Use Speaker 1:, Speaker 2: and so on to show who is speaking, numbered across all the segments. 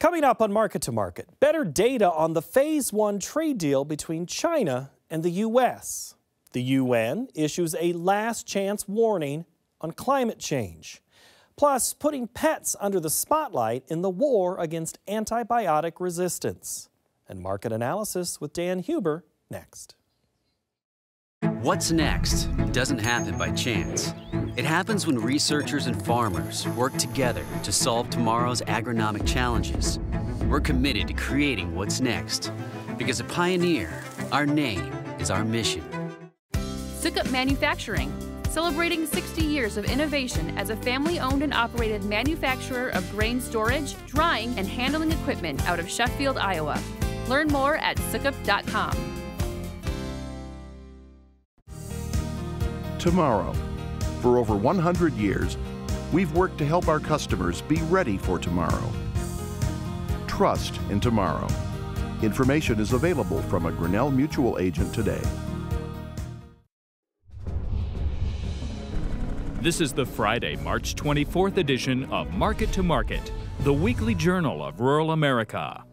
Speaker 1: Coming up on Market to Market, better data on the Phase 1 trade deal between China and the U.S. The UN issues a last chance warning on climate change. Plus, putting pets under the spotlight in the war against antibiotic resistance. And market analysis with Dan Hueber next.
Speaker 2: What's next doesn't happen by chance. It happens when researchers and farmers work together to solve tomorrow's agronomic challenges. We're committed to creating what's next. Because a pioneer, our name is our mission.
Speaker 3: Sukup Manufacturing, celebrating 60 years of innovation as a family-owned and operated manufacturer of grain storage, drying, and handling equipment out of Sheffield, Iowa. Learn more at sukup.com.
Speaker 4: Tomorrow. For over 100 years, we've worked to help our customers be ready for tomorrow. Trust in tomorrow. Information is available from a Grinnell Mutual agent today.
Speaker 5: This is the Friday, March 24th edition of Market to Market, the weekly journal of rural America.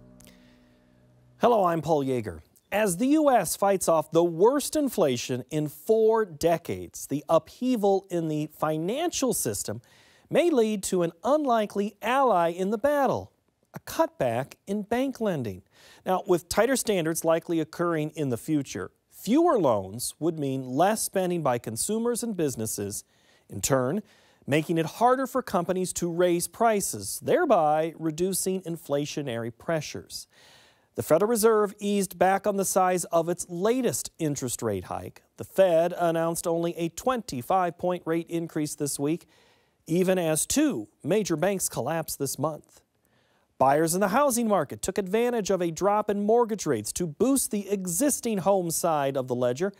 Speaker 1: Hello, I'm Paul Yeager. As the U.S. fights off the worst inflation in 4 decades, the upheaval in the financial system may lead to an unlikely ally in the battle, a cutback in bank lending. Now, with tighter standards likely occurring in the future, fewer loans would mean less spending by consumers and businesses, in turn, making it harder for companies to raise prices, thereby reducing inflationary pressures. The Federal Reserve eased back on the size of its latest interest rate hike. The Fed announced only a 25-point rate increase this week, even as 2 major banks collapsed this month. Buyers in the housing market took advantage of a drop in mortgage rates to boost the existing home side of the ledger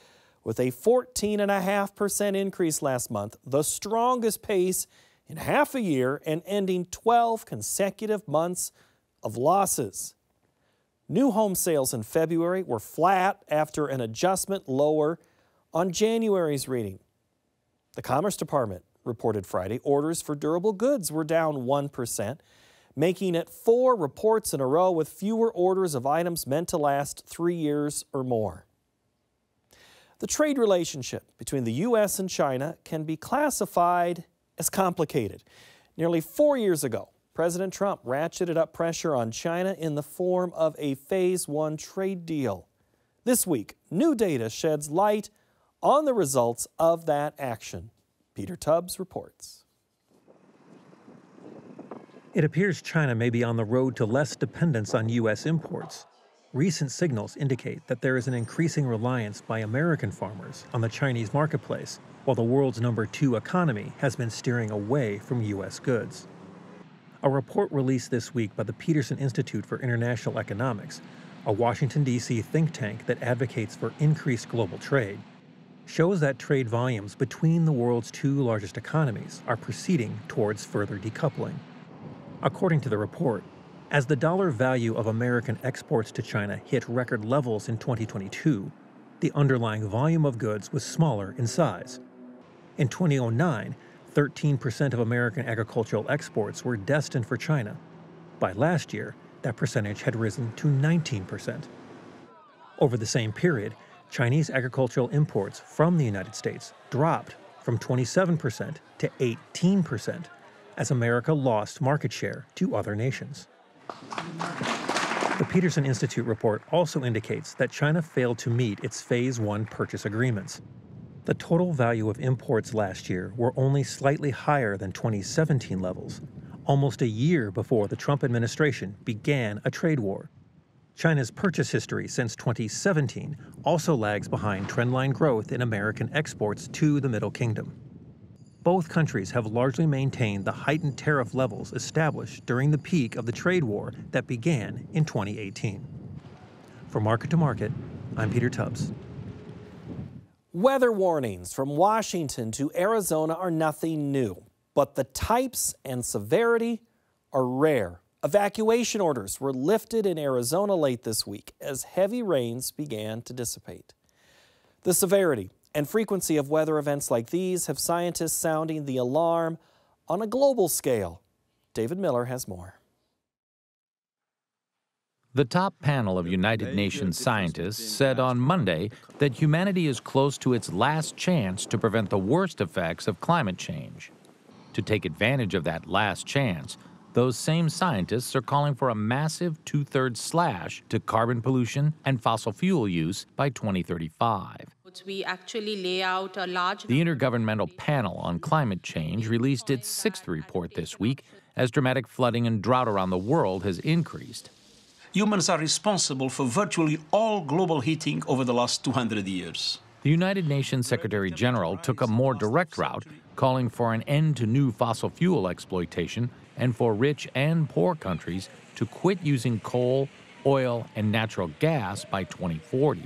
Speaker 1: with a 14.5% increase last month, the strongest pace in half a year and ending 12 consecutive months of losses. New home sales in February were flat after an adjustment lower on January's reading. The Commerce Department reported Friday orders for durable goods were down 1%, making it 4 reports in a row with fewer orders of items meant to last 3 years or more. The trade relationship between the U.S. and China can be classified as complicated. Nearly 4 years ago, President Trump ratcheted up pressure on China in the form of a Phase 1 trade deal. This week, new data sheds light on the results of that action. Peter Tubbs reports.
Speaker 6: It appears China may be on the road to less dependence on U.S. imports. Recent signals indicate that there is an increasing reliance by American farmers on the Chinese marketplace, while the world's #2 economy has been steering away from U.S. goods. A report released this week by the Peterson Institute for International Economics, a Washington, D.C. think tank that advocates for increased global trade, shows that trade volumes between the world's 2 largest economies are proceeding towards further decoupling. According to the report, as the dollar value of American exports to China hit record levels in 2022, the underlying volume of goods was smaller in size. In 2009, 13% of American agricultural exports were destined for China. By last year, that percentage had risen to 19%. Over the same period, Chinese agricultural imports from the United States dropped from 27% to 18% as America lost market share to other nations. The Peterson Institute report also indicates that China failed to meet its Phase 1 purchase agreements. The total value of imports last year were only slightly higher than 2017 levels, almost a year before the Trump administration began a trade war. China's purchase history since 2017 also lags behind trendline growth in American exports to the Middle Kingdom. Both countries have largely maintained the heightened tariff levels established during the peak of the trade war that began in 2018. For Market to Market, I'm Peter Tubbs.
Speaker 1: Weather warnings from Washington to Arizona are nothing new, but the types and severity are rare. Evacuation orders were lifted in Arizona late this week as heavy rains began to dissipate. The severity and frequency of weather events like these have scientists sounding the alarm on a global scale. David Miller has more.
Speaker 7: The top panel of United Nations scientists said on Monday that humanity is close to its last chance to prevent the worst effects of climate change. To take advantage of that last chance, those same scientists are calling for a massive 2/3 slash to carbon pollution and fossil fuel use by 2035.
Speaker 8: We actually lay out a large...
Speaker 7: The Intergovernmental Panel on Climate Change released its 6th report this week as dramatic flooding and drought around the world has increased.
Speaker 9: Humans are responsible for virtually all global heating over the last 200 years.
Speaker 7: The United Nations Secretary General took a more direct route, calling for an end to new fossil fuel exploitation and for rich and poor countries to quit using coal, oil, and natural gas by 2040.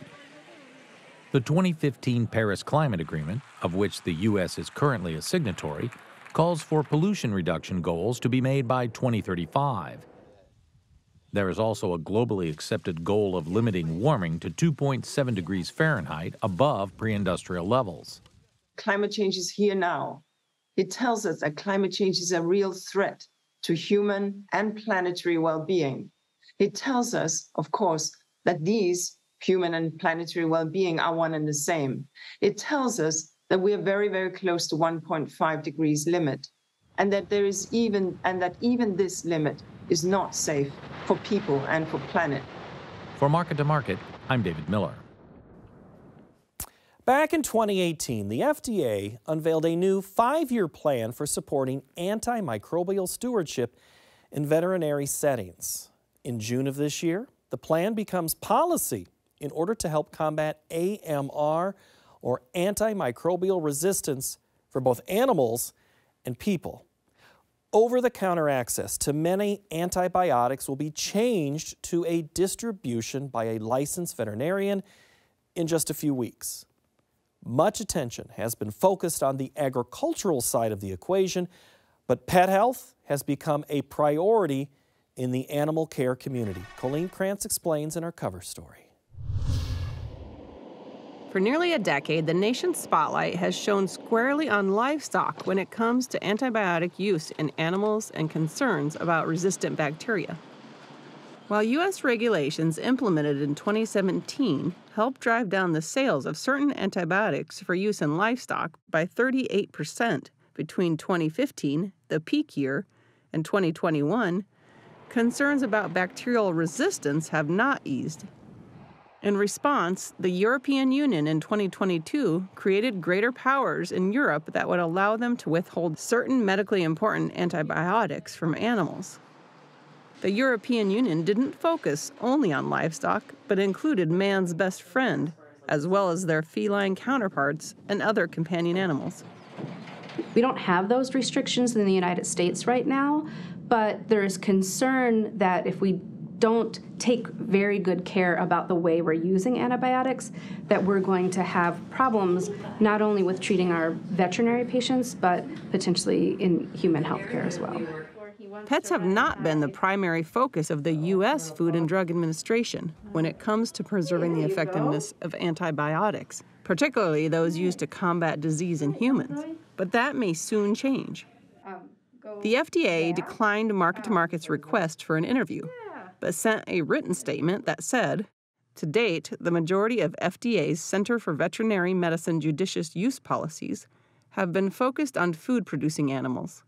Speaker 7: The 2015 Paris Climate Agreement, of which the U.S. is currently a signatory, calls for pollution reduction goals to be made by 2035. There is also a globally accepted goal of limiting warming to 2.7 degrees Fahrenheit above pre-industrial levels.
Speaker 10: Climate change is here now. It tells us that climate change is a real threat to human and planetary well-being. It tells us, of course, that these human and planetary well-being are one and the same. It tells us that we are very, very close to 1.5 degrees limit, and that even this limit is not safe for people and for planet.
Speaker 7: For Market to Market, I'm David Miller.
Speaker 1: Back in 2018, the FDA unveiled a new 5-year plan for supporting antimicrobial stewardship in veterinary settings. In June of this year, the plan becomes policy in order to help combat AMR, or antimicrobial resistance, for both animals and people. Over-the-counter access to many antibiotics will be changed to a distribution by a licensed veterinarian in just a few weeks. Much attention has been focused on the agricultural side of the equation, but pet health has become a priority in the animal care community. Colleen Krantz explains in our cover story.
Speaker 11: For nearly a decade, the nation's spotlight has shone squarely on livestock when it comes to antibiotic use in animals and concerns about resistant bacteria. While U.S. regulations implemented in 2017 helped drive down the sales of certain antibiotics for use in livestock by 38% between 2015, the peak year, and 2021, concerns about bacterial resistance have not eased. In response, the European Union in 2022 created greater powers in Europe that would allow them to withhold certain medically important antibiotics from animals. The European Union didn't focus only on livestock, but included man's best friend, as well as their feline counterparts and other companion animals.
Speaker 12: We don't have those restrictions in the United States right now, but there is concern that if we don't take very good care about the way we're using antibiotics, that we're going to have problems not only with treating our veterinary patients, but potentially in human healthcare as well.
Speaker 11: Pets have not been the primary focus of the U.S. Food and Drug Administration when it comes to preserving the effectiveness of antibiotics, particularly those used to combat disease in humans. But that may soon change. The FDA declined Market to Market's request for an interview, but sent a written statement that said, to date, the majority of FDA's Center for Veterinary Medicine judicious use policies have been focused on food-producing animals.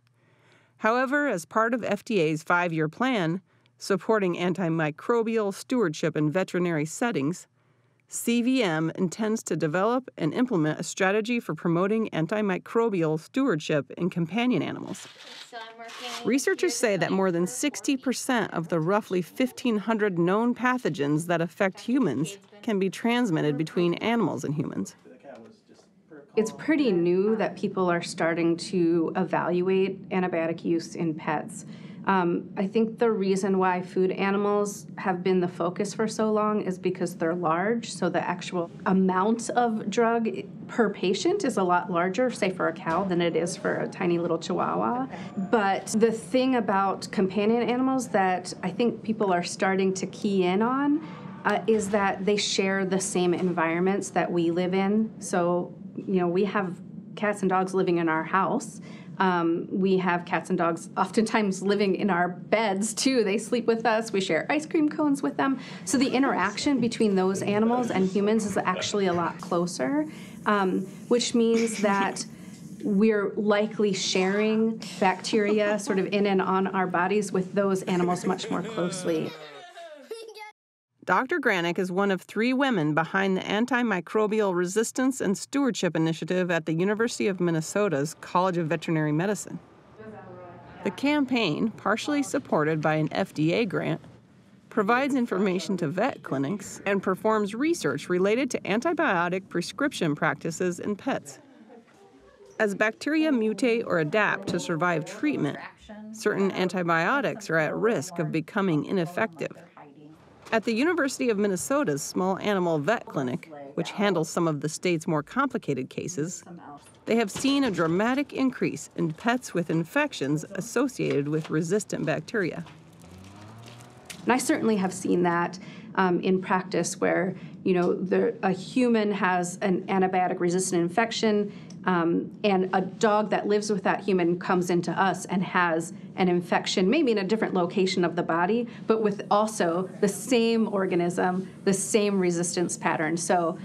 Speaker 11: However, as part of FDA's 5-year plan supporting antimicrobial stewardship in veterinary settings, CVM intends to develop and implement a strategy for promoting antimicrobial stewardship in companion animals. Researchers say that more than 60% of the roughly 1,500 known pathogens that affect humans can be transmitted between animals and humans.
Speaker 12: It's pretty new that people are starting to evaluate antibiotic use in pets. I think the reason why food animals have been the focus for so long is because they're large, so the actual amount of drug per patient is a lot larger, say for a cow, than it is for a tiny little chihuahua. But the thing about companion animals that I think people are starting to key in on is that they share the same environments that we live in. So, you know, we have cats and dogs living in our house. We have cats and dogs oftentimes living in our beds, too. They sleep with us. We share ice cream cones with them. So the interaction between those animals and humans is actually a lot closer, which means that we're likely sharing bacteria sort of in and on our bodies with those animals much more closely.
Speaker 11: Dr. Granick is one of 3 women behind the Antimicrobial Resistance and Stewardship Initiative at the University of Minnesota's College of Veterinary Medicine. The campaign, partially supported by an FDA grant, provides information to vet clinics and performs research related to antibiotic prescription practices in pets. As bacteria mutate or adapt to survive treatment, certain antibiotics are at risk of becoming ineffective. At the University of Minnesota's small animal vet clinic, which handles some of the state's more complicated cases, they have seen a dramatic increase in pets with infections associated with resistant bacteria.
Speaker 12: And I certainly have seen that in practice where, a human has an antibiotic-resistant infection, and a dog that lives with that human comes into us and has an infection, maybe in a different location of the body, but with also the same organism, the same resistance pattern. So,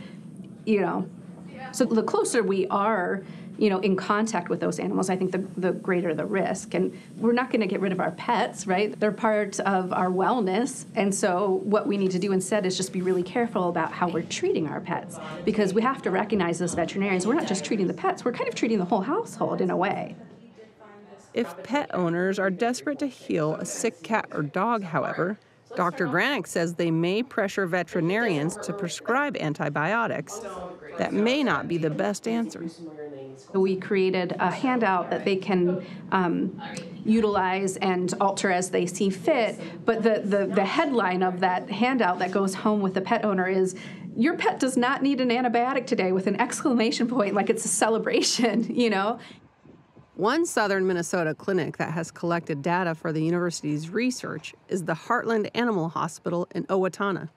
Speaker 12: so the closer we are, in contact with those animals, I think the greater the risk. And we're not going to get rid of our pets, right? They're part of our wellness. And so what we need to do instead is just be really careful about how we're treating our pets. Because we have to recognize as veterinarians, we're not just treating the pets, we're kind of treating the whole household in a way.
Speaker 11: If pet owners are desperate to heal a sick cat or dog, however, Dr. Granick says they may pressure veterinarians to prescribe antibiotics. That may not be the best answer.
Speaker 12: We created a handout that they can utilize and alter as they see fit, but the headline of that handout that goes home with the pet owner is, "Your pet does not need an antibiotic today," with an exclamation point, like it's a celebration,
Speaker 11: One southern Minnesota clinic that has collected data for the university's research is the Heartland Animal Hospital in Owatonna.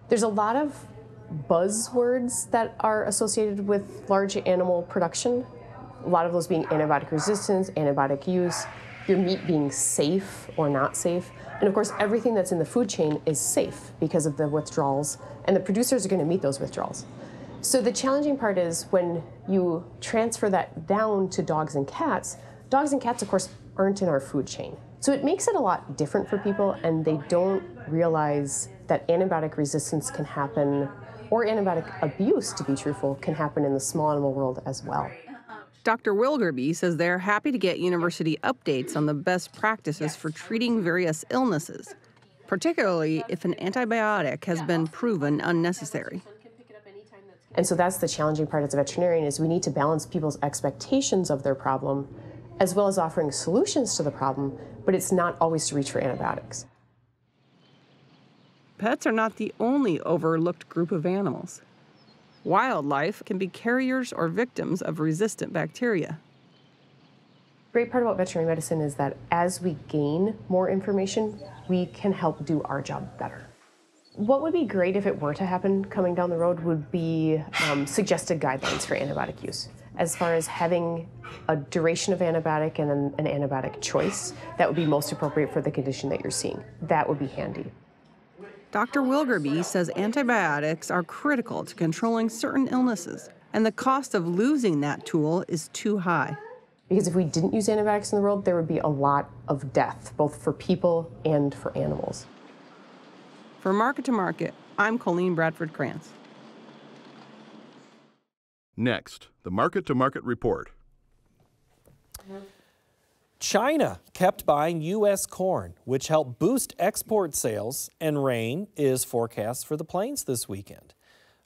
Speaker 13: There's a lot of buzzwords that are associated with large animal production. A lot of those being antibiotic resistance, antibiotic use, your meat being safe or not safe. And of course, everything that's in the food chain is safe because of the withdrawals, and the producers are going to meet those withdrawals. So the challenging part is when you transfer that down to dogs and cats, of course, aren't in our food chain. So it makes it a lot different for people, and they don't realize that antibiotic resistance can happen, or antibiotic abuse, to be truthful, can happen in the small animal world as well.
Speaker 11: Dr. Wilgerby says they're happy to get university updates on the best practices for treating various illnesses, particularly if an antibiotic has been proven unnecessary.
Speaker 13: And so that's the challenging part as a veterinarian, is we need to balance people's expectations of their problem as well as offering solutions to the problem, but it's not always to reach for antibiotics.
Speaker 11: Pets are not the only overlooked group of animals. Wildlife can be carriers or victims of resistant bacteria.
Speaker 13: The great part about veterinary medicine is that as we gain more information, we can help do our job better. What would be great if it were to happen coming down the road would be suggested guidelines for antibiotic use. As far as having a duration of antibiotic and an antibiotic choice, that would be most appropriate for the condition that you're seeing. That would be handy.
Speaker 11: Dr. Wilgerby says antibiotics are critical to controlling certain illnesses, and the cost of losing that tool is too high.
Speaker 13: Because if we didn't use antibiotics in the world, there would be a lot of death, both for people and for animals.
Speaker 11: For Market to Market, I'm Colleen Bradford Krantz.
Speaker 4: Next, the Market to Market report.
Speaker 1: China kept buying U.S. corn, which helped boost export sales, and rain is forecast for the plains this weekend.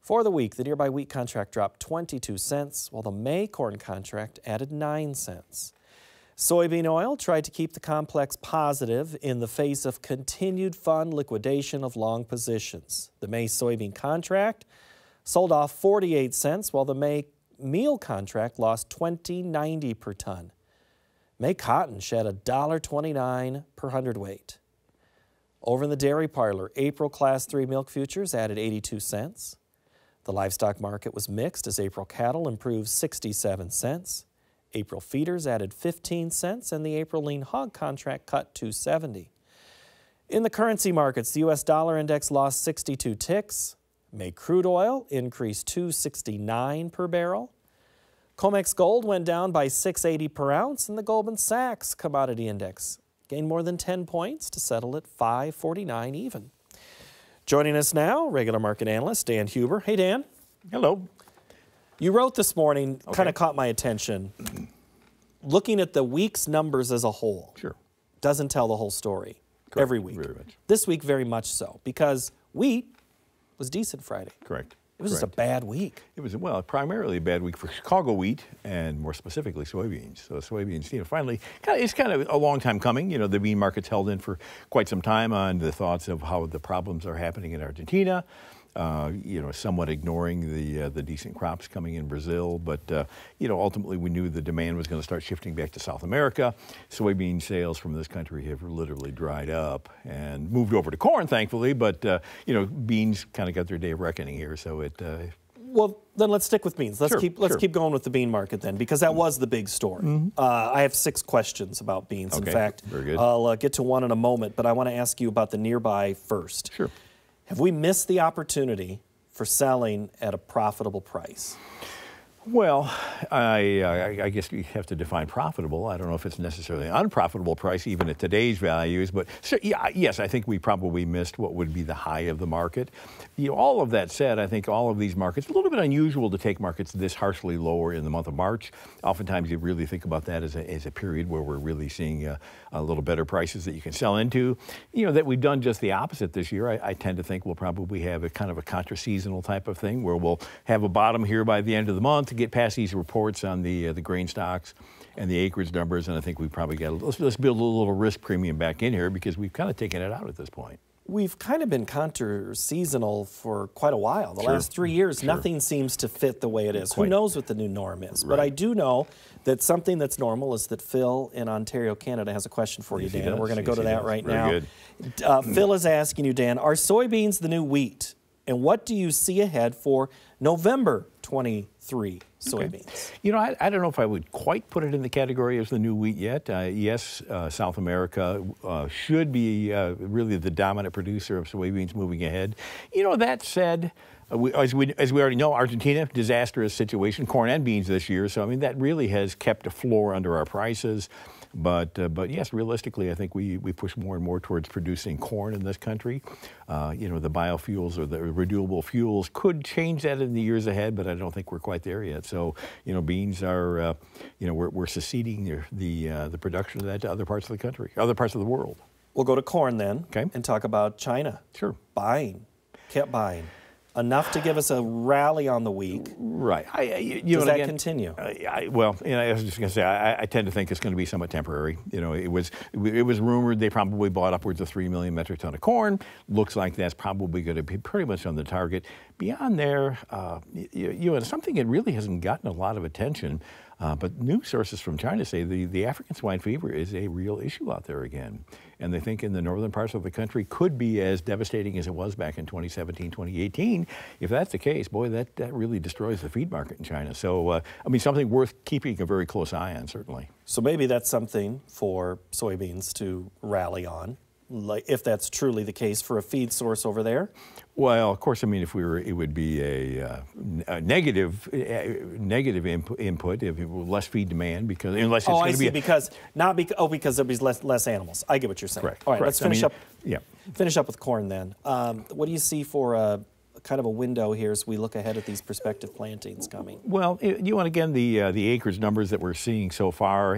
Speaker 1: For the week, the nearby wheat contract dropped 22 cents, while the May corn contract added 9 cents. Soybean oil tried to keep the complex positive in the face of continued fund liquidation of long positions. The May soybean contract sold off 48 cents, while the May meal contract lost $20.90 per ton. May cotton shed $1.29 per hundredweight. Over in the dairy parlor, April Class 3 milk futures added 82 cents. The livestock market was mixed as April cattle improved 67 cents. April feeders added 15 cents, and the April lean hog contract cut 270. In the currency markets, the U.S. dollar index lost 62 ticks. May crude oil increased $2.69 per barrel. COMEX gold went down by $6.80 per ounce, and the Goldman Sachs commodity index gained more than 10 points to settle at $5.49 even. Joining us now, regular market analyst Dan Hueber. Hey, Dan.
Speaker 14: Hello.
Speaker 1: You wrote this morning, kind of caught my attention. Looking at the week's numbers as a whole doesn't tell the whole story.
Speaker 14: Correct.
Speaker 1: Every week.
Speaker 14: Very much.
Speaker 1: This week, very much so, because wheat was decent Friday.
Speaker 14: Correct.
Speaker 1: It was just a bad week.
Speaker 14: It was, well, primarily a bad week for Chicago wheat and more specifically soybeans. So soybeans, finally, it's kind of a long time coming. The bean market's held in for quite some time on the thoughts of how the problems are happening in Argentina. Somewhat ignoring the decent crops coming in Brazil. But, ultimately we knew the demand was going to start shifting back to South America. Soybean sales from this country have literally dried up and moved over to corn, thankfully. But, beans kind of got their day of reckoning here. So it...
Speaker 1: Well, then let's stick with beans. Let's keep going with the bean market then, because that was the big story. I have 6 questions about beans.
Speaker 14: Okay.
Speaker 1: In fact,
Speaker 14: Very good.
Speaker 1: I'll get to one in a moment, but I want to ask you about the nearby first.
Speaker 14: Sure.
Speaker 1: Have we missed the opportunity for selling at a profitable price?
Speaker 14: Well, I guess you have to define profitable. I don't know if it's necessarily an unprofitable price, even at today's values. But yes, I think we probably missed what would be the high of the market. All of that said, I think all of these markets, a little bit unusual to take markets this harshly lower in the month of March. Oftentimes you really think about that as a period where we're really seeing a little better prices that you can sell into. That we've done just the opposite this year. I tend to think we'll probably have a kind of a contra-seasonal type of thing where we'll have a bottom here by the end of the month, get past these reports on the grain stocks and the acreage numbers, and I think we probably got let's build a little risk premium back in here because we've kind of taken it out at this point.
Speaker 1: We've kind of been counter-seasonal for quite a while. The last 3 years, nothing seems to fit the way it is. Who knows what the new norm is? Right. But I do know that something that's normal is that Phil in Ontario, Canada has a question for you, Dan. We're going to go to that right now. Phil is asking you, Dan, are soybeans the new wheat? And what do you see ahead for November 23 soybeans?
Speaker 14: I don't know if I would quite put it in the category as the new wheat yet. Yes, South America should be really the dominant producer of soybeans moving ahead. That said, as we already know, Argentina, disastrous situation, corn and beans this year. So, that really has kept a floor under our prices. But yes, realistically, I think we push more and more towards producing corn in this country. The biofuels or the renewable fuels could change that in the years ahead, but I don't think we're quite there yet. So, beans are, we're seceding the production of that to other parts of the country, other parts of the world.
Speaker 1: We'll go to corn then and talk about China.
Speaker 14: Sure.
Speaker 1: Kept buying. Enough to give us a rally on the week.
Speaker 14: Right.
Speaker 1: Does that continue?
Speaker 14: I was just going to say, I tend to think it's going to be somewhat temporary. It was rumored they probably bought upwards of 3 million metric ton of corn. Looks like that's probably going to be pretty much on the target. Beyond there, something that really hasn't gotten a lot of attention, but news sources from China say the African swine fever is a real issue out there again. And they think in the northern parts of the country could be as devastating as it was back in 2017, 2018. If that's the case, boy, that really destroys the feed market in China. So, something worth keeping a very close eye on, certainly.
Speaker 1: So maybe that's something for soybeans to rally on, if that's truly the case for a feed source over there.
Speaker 14: Well, of course, if we were, it would be a negative input if it were less feed demand because unless it's going to be
Speaker 1: because there'll be less animals. I get what you're saying.
Speaker 14: Correct.
Speaker 1: All right, let's finish up.
Speaker 14: Yeah.
Speaker 1: Finish up with corn then. What do you see for kind of a window here as we look ahead at these prospective plantings coming?
Speaker 14: Well, again, the acreage numbers that we're seeing so far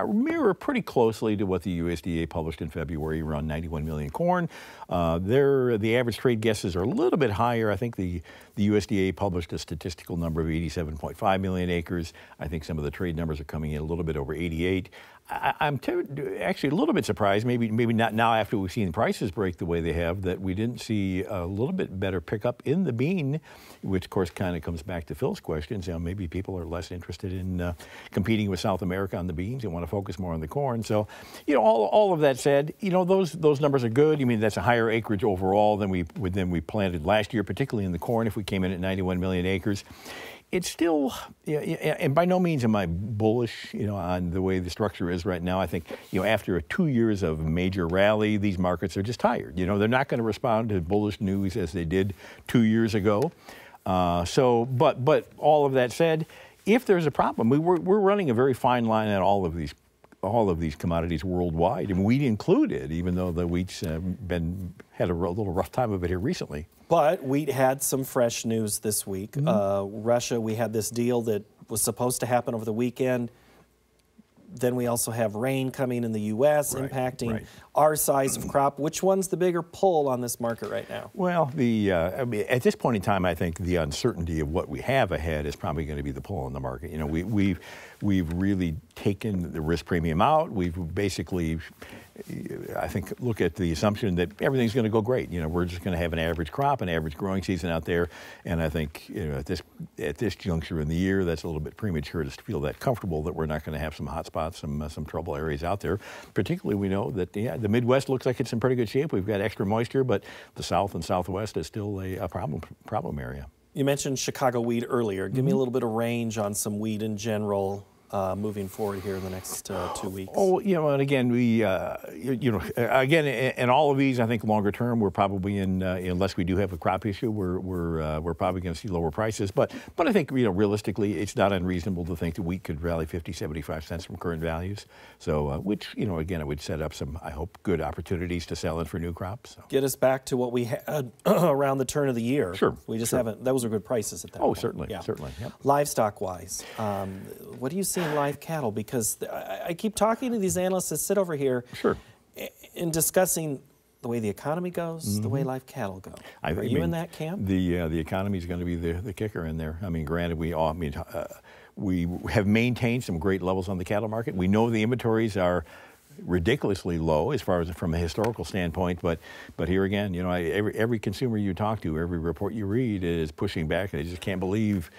Speaker 14: mirror pretty closely to what the USDA published in February, around 91 million corn. The average trade guesses are a little bit higher. I think the USDA published a statistical number of 87.5 million acres. I think some of the trade numbers are coming in a little bit over 88. I'm actually a little bit surprised, maybe not now after we've seen prices break the way they have, that we didn't see a little bit better pickup in the bean, which of course kind of comes back to Phil's questions. Maybe people are less interested in competing with South America on the beans and want to focus more on the corn. So, all of that said, those numbers are good. That's a higher acreage overall than we planted last year, particularly in the corn if we came in at 91 million acres. it's still, and by no means am I bullish, on the way the structure is right now. I think, after 2 years of major rally, these markets are just tired. They're not going to respond to bullish news as they did 2 years ago. But all of that said, if there's a problem, we're running a very fine line at all of these commodities worldwide, and wheat included, even though the wheat's had a little rough time of it here recently.
Speaker 1: But wheat had some fresh news this week.
Speaker 14: Mm-hmm.
Speaker 1: Russia, we had this deal that was supposed to happen over the weekend. Then we also have rain coming in the U.S. impacting our size of crop. Which one's the bigger pull on this market right now?
Speaker 14: Well, at this point in time, I think the uncertainty of what we have ahead is probably going to be the pull on the market. We've really taken the risk premium out. We've basically, I think, look at the assumption that everything's going to go great. We're just going to have an average crop, an average growing season out there. And I think, at this juncture in the year, that's a little bit premature to feel that comfortable that we're not going to have some hot spots, some trouble areas out there. Particularly, we know that the Midwest looks like it's in pretty good shape. We've got extra moisture, but the South and Southwest is still a problem area.
Speaker 1: You mentioned Chicago wheat earlier. Give me a little bit of range on some wheat in general. Moving forward here in the next 2 weeks?
Speaker 14: Oh, and again, again, in all of these, I think longer term, we're probably unless we do have a crop issue, we're probably going to see lower prices. But I think, realistically, it's not unreasonable to think that wheat could rally 50, 75 cents from current values. So, which, again, it would set up some, I hope, good opportunities to sell in for new crops. So.
Speaker 1: Get us back to what we had around the turn of the year.
Speaker 14: Sure.
Speaker 1: We just haven't, those are good prices at that point.
Speaker 14: Certainly,
Speaker 1: yeah.
Speaker 14: certainly. Yep.
Speaker 1: Livestock-wise, what do you see in live cattle? Because I keep talking to these analysts that sit over here in discussing the way the economy goes, the way live cattle go. Are you in that camp?
Speaker 14: The economy is going to be the kicker in there. I mean, granted, we have maintained some great levels on the cattle market. We know the inventories are ridiculously low as far as from a historical standpoint, but here again, every consumer you talk to, every report you read is pushing back, and they just can't believe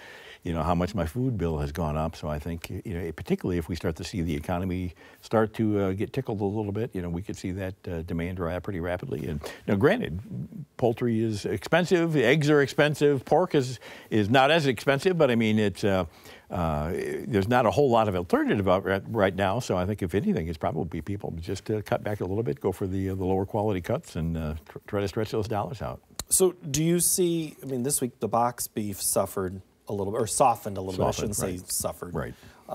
Speaker 14: how much my food bill has gone up. So I think, particularly if we start to see the economy start to get tickled a little bit, we could see that demand dry up pretty rapidly. And granted, poultry is expensive, eggs are expensive, pork is not as expensive, but I mean, it's there's not a whole lot of alternative out right now. So I think if anything, it's probably people just cut back a little bit, go for the lower quality cuts, and try to stretch those dollars out.
Speaker 1: So do you see? I mean, this week the box beef suffered a little bit, or softened a little bit. I shouldn't say suffered.
Speaker 14: Right.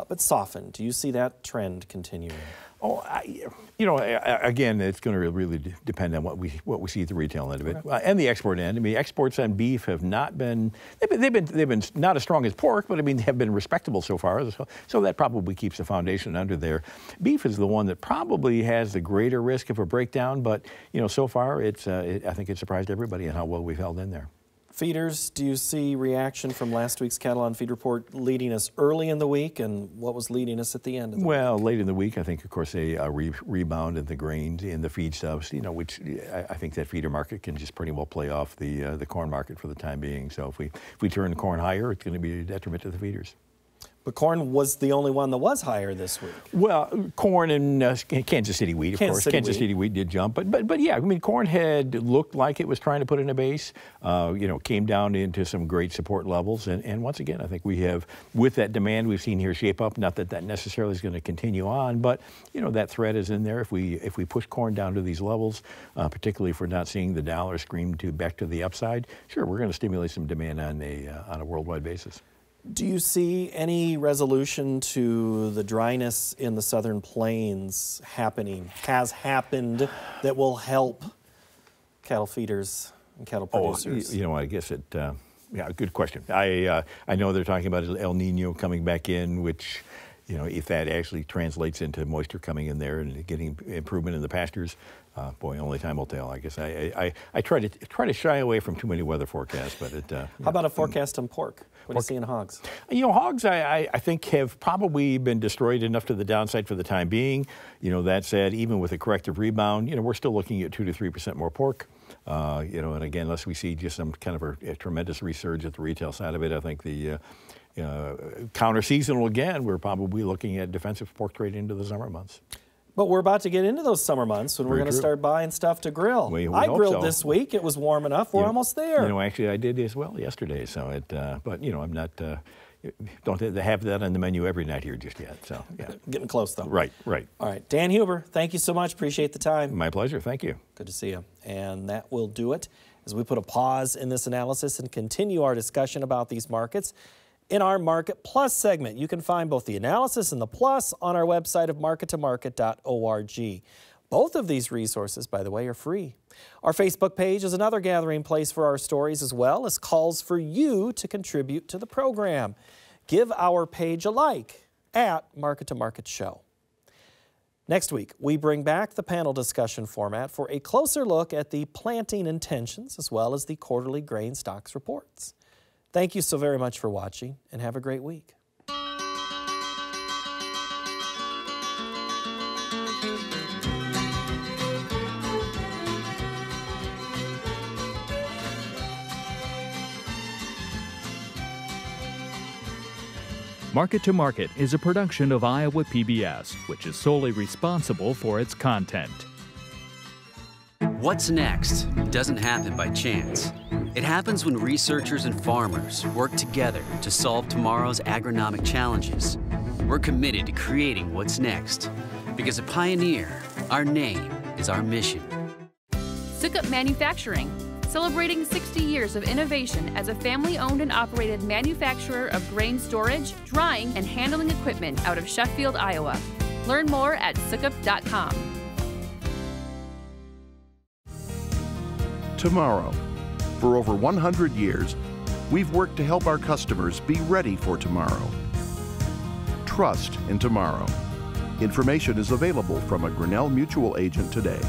Speaker 1: But softened. Do you see that trend continuing?
Speaker 14: Oh, again, it's going to really depend on what we see at the retail end of it, and the export end. I mean, exports on beef have not been they've been not as strong as pork, but I mean they have been respectable so far. So that probably keeps the foundation under there. Beef is the one that probably has the greater risk of a breakdown, but so far I think it surprised everybody in how well we've held in there.
Speaker 1: Feeders, do you see reaction from last week's Cattle on Feed report leading us early in the week, and what was leading us at the end of the week?
Speaker 14: Well, late in the week, I think, of course, a rebound in the grains and the feedstuffs, which I think that feeder market can just pretty well play off the corn market for the time being. So if we turn corn higher, it's going to be a detriment to the feeders.
Speaker 1: But corn was the only one that was higher this week.
Speaker 14: Well, corn and Kansas City wheat, of course. Kansas City wheat did jump, but yeah, I mean, corn had looked like it was trying to put in a base. Came down into some great support levels, and once again, I think we have, with that demand we've seen here shape up. Not that necessarily is going to continue on, but that threat is in there. If we push corn down to these levels, particularly if we're not seeing the dollar scream back to the upside, sure, we're going to stimulate some demand on a worldwide basis.
Speaker 1: Do you see any resolution to the dryness in the southern plains has happened, that will help cattle feeders and cattle producers?
Speaker 14: I guess good question. I know they're talking about El Nino coming back in, which, if that actually translates into moisture coming in there and getting improvement in the pastures, boy, only time will tell. I guess I try to shy away from too many weather forecasts, but
Speaker 1: How about a forecast on pork? What do you see in hogs?
Speaker 14: Hogs, I think, have probably been destroyed enough to the downside for the time being. That said, even with a corrective rebound, we're still looking at 2 to 3% more pork. And again, unless we see just some kind of a tremendous resurge at the retail side of it, I think the counter-seasonal, again, we're probably looking at defensive pork trade into the summer months.
Speaker 1: But we're about to get into those summer months when we're going to start buying stuff to grill. I grilled this week. It was warm enough. We're almost there.
Speaker 14: Actually, I did as well yesterday. So but I'm not. don't have that on the menu every night here just yet. So, yeah.
Speaker 1: Getting close, though.
Speaker 14: Right, right.
Speaker 1: All right. Dan Hueber, thank you so much. Appreciate the time.
Speaker 14: My pleasure. Thank you.
Speaker 1: Good to see you. And that will do it as we put a pause in this analysis and continue our discussion about these markets in our Market Plus segment. You can find both the analysis and the plus on our website of markettomarket.org. Both of these resources, by the way, are free. Our Facebook page is another gathering place for our stories, as well as calls for you to contribute to the program. Give our page a like at Market to Market Show. Next week, we bring back the panel discussion format for a closer look at the planting intentions as well as the quarterly grain stocks reports. Thank you so very much for watching, and have a great week.
Speaker 5: Market to Market is a production of Iowa PBS, which is solely responsible for its content.
Speaker 2: What's next doesn't happen by chance. It happens when researchers and farmers work together to solve tomorrow's agronomic challenges. We're committed to creating what's next, because at Pioneer, our name is our mission.
Speaker 3: Sukup Manufacturing, celebrating 60 years of innovation as a family-owned and operated manufacturer of grain storage, drying, and handling equipment out of Sheffield, Iowa. Learn more at sukup.com.
Speaker 4: Tomorrow. For over 100 years, we've worked to help our customers be ready for tomorrow. Trust in tomorrow. Information is available from a Grinnell Mutual agent today.